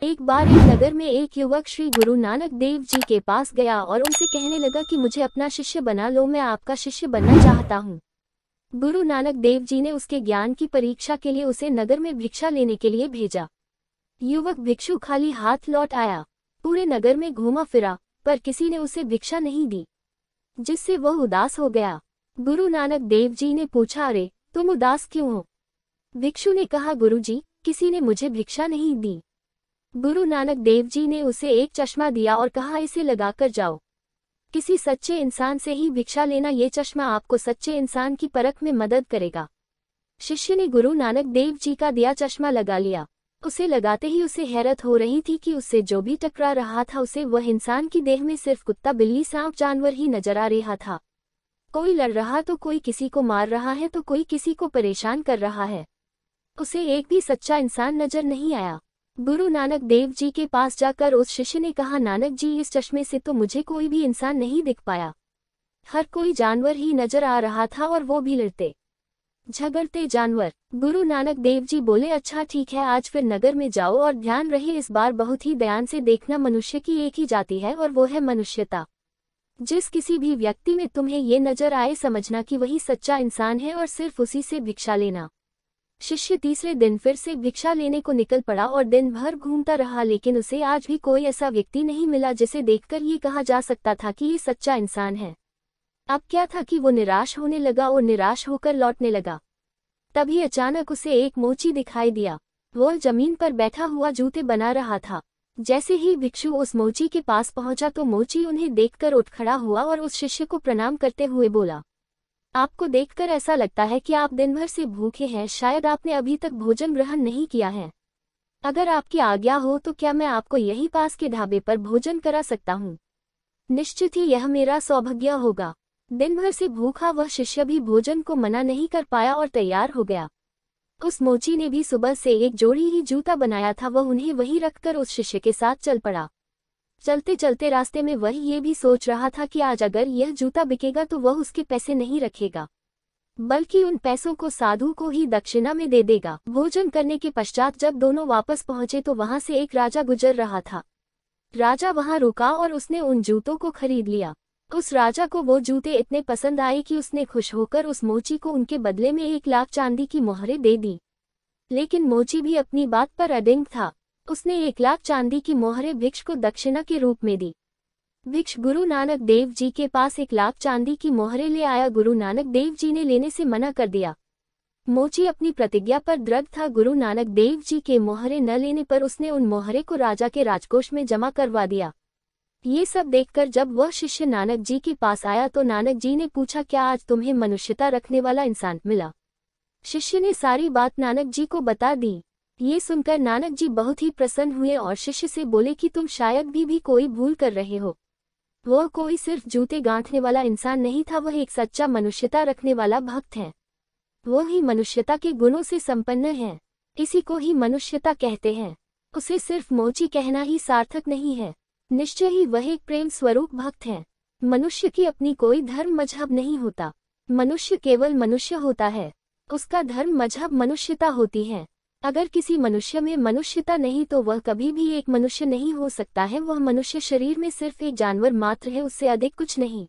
एक बार एक नगर में एक युवक श्री गुरु नानक देव जी के पास गया और उनसे कहने लगा कि मुझे अपना शिष्य बना लो, मैं आपका शिष्य बनना चाहता हूँ। गुरु नानक देव जी ने उसके ज्ञान की परीक्षा के लिए उसे नगर में भिक्षा लेने के लिए भेजा। युवक भिक्षु खाली हाथ लौट आया। पूरे नगर में घूमा फिरा पर किसी ने उसे भिक्षा नहीं दी, जिससे वह उदास हो गया। गुरु नानक देव जी ने पूछा, अरे तुम उदास क्यों हो? भिक्षु ने कहा, गुरुजी, किसी ने मुझे भिक्षा नहीं दी। गुरु नानक देव जी ने उसे एक चश्मा दिया और कहा, इसे लगाकर जाओ। किसी सच्चे इंसान से ही भिक्षा लेना, ये चश्मा आपको सच्चे इंसान की परख में मदद करेगा। शिष्य ने गुरु नानक देव जी का दिया चश्मा लगा लिया। उसे लगाते ही उसे हैरत हो रही थी कि उससे जो भी टकरा रहा था उसे वह इंसान की देह में सिर्फ कुत्ता, बिल्ली, सांप, जानवर ही नजर आ रहा था। कोई लड़ रहा तो कोई किसी को मार रहा है तो कोई किसी को परेशान कर रहा है। उसे एक भी सच्चा इंसान नजर नहीं आया। गुरु नानक देव जी के पास जाकर उस शिष्य ने कहा, नानक जी, इस चश्मे से तो मुझे कोई भी इंसान नहीं दिख पाया। हर कोई जानवर ही नजर आ रहा था और वो भी लड़ते झगड़ते जानवर। गुरु नानक देव जी बोले, अच्छा ठीक है, आज फिर नगर में जाओ और ध्यान रहे इस बार बहुत ही ध्यान से देखना, मनुष्य की एक ही जाति है और वो है मनुष्यता। जिस किसी भी व्यक्ति में तुम्हें ये नजर आए समझना कि वही सच्चा इंसान है और सिर्फ उसी से भिक्षा लेना। शिष्य तीसरे दिन फिर से भिक्षा लेने को निकल पड़ा और दिन भर घूमता रहा, लेकिन उसे आज भी कोई ऐसा व्यक्ति नहीं मिला जिसे देखकर ये कहा जा सकता था कि ये सच्चा इंसान है। अब क्या था कि वो निराश होने लगा और निराश होकर लौटने लगा। तभी अचानक उसे एक मोची दिखाई दिया। वो जमीन पर बैठा हुआ जूते बना रहा था। जैसे ही भिक्षु उस मोची के पास पहुंचा तो मोची उन्हें देखकर उठ खड़ा हुआ और उस शिष्य को प्रणाम करते हुए बोला, आपको देखकर ऐसा लगता है कि आप दिन भर से भूखे हैं, शायद आपने अभी तक भोजन ग्रहण नहीं किया है। अगर आपकी आज्ञा हो तो क्या मैं आपको यही पास के ढाबे पर भोजन करा सकता हूँ? निश्चित ही यह मेरा सौभाग्य होगा। दिन भर से भूखा वह शिष्य भी भोजन को मना नहीं कर पाया और तैयार हो गया। उस मोची ने भी सुबह से एक जोड़ी ही जूता बनाया था, वह उन्हें वहीं रखकर उस शिष्य के साथ चल पड़ा। चलते चलते रास्ते में वह ये भी सोच रहा था कि आज अगर यह जूता बिकेगा तो वह उसके पैसे नहीं रखेगा, बल्कि उन पैसों को साधु को ही दक्षिणा में दे देगा। भोजन करने के पश्चात जब दोनों वापस पहुंचे तो वहां से एक राजा गुजर रहा था। राजा वहां रुका और उसने उन जूतों को खरीद लिया। उस राजा को वो जूते इतने पसंद आए कि उसने खुश होकर उस मोची को उनके बदले में 1 लाख चांदी की मोहरें दे दी। लेकिन मोची भी अपनी बात पर अडिग था। उसने 1 लाख चांदी की मोहरें भिक्ष को दक्षिणा के रूप में दी। भिक्ष गुरु नानक देव जी के पास 1 लाख चांदी की मोहरें ले आया। गुरु नानक देव जी ने लेने से मना कर दिया। मोची अपनी प्रतिज्ञा पर दृढ़ था। गुरु नानक देव जी के मोहरें न लेने पर उसने उन मोहरें को राजा के राजकोष में जमा करवा दिया। ये सब देखकर जब वह शिष्य नानक जी के पास आया तो नानक जी ने पूछा, क्या आज तुम्हें मनुष्यता रखने वाला इंसान मिला? शिष्य ने सारी बात नानक जी को बता दी। ये सुनकर नानक जी बहुत ही प्रसन्न हुए और शिष्य से बोले कि तुम शायद भी कोई भूल कर रहे हो। वह कोई सिर्फ जूते गांठने वाला इंसान नहीं था, वह एक सच्चा मनुष्यता रखने वाला भक्त है। वह ही मनुष्यता के गुणों से संपन्न है। इसी को ही मनुष्यता कहते हैं। उसे सिर्फ मोची कहना ही सार्थक नहीं है, निश्चय ही वह एक प्रेम स्वरूप भक्त है। मनुष्य की अपनी कोई धर्म मजहब नहीं होता। मनुष्य केवल मनुष्य होता है। उसका धर्म मजहब मनुष्यता होती है। अगर किसी मनुष्य में मनुष्यता नहीं तो वह कभी भी एक मनुष्य नहीं हो सकता है। वह मनुष्य शरीर में सिर्फ एक जानवर मात्र है, उससे अधिक कुछ नहीं।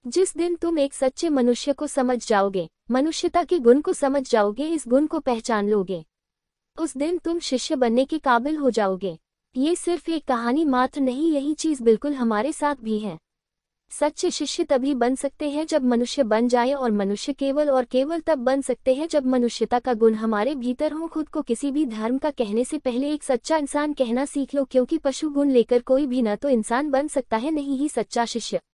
जिस दिन तुम एक सच्चे मनुष्य को समझ जाओगे, मनुष्यता के गुण को समझ जाओगे, इस गुण को पहचान लोगे, उस दिन तुम शिष्य बनने के काबिल हो जाओगे। ये सिर्फ एक कहानी मात्र नहीं, यही चीज बिल्कुल हमारे साथ भी है। सच्चे शिष्य तभी बन सकते हैं जब मनुष्य बन जाए, और मनुष्य केवल और केवल तब बन सकते हैं जब मनुष्यता का गुण हमारे भीतर हो। खुद को किसी भी धर्म का कहने से पहले एक सच्चा इंसान कहना सीख लो, क्योंकि पशु गुण लेकर कोई भी न तो इंसान बन सकता है, नहीं ही सच्चा शिष्य।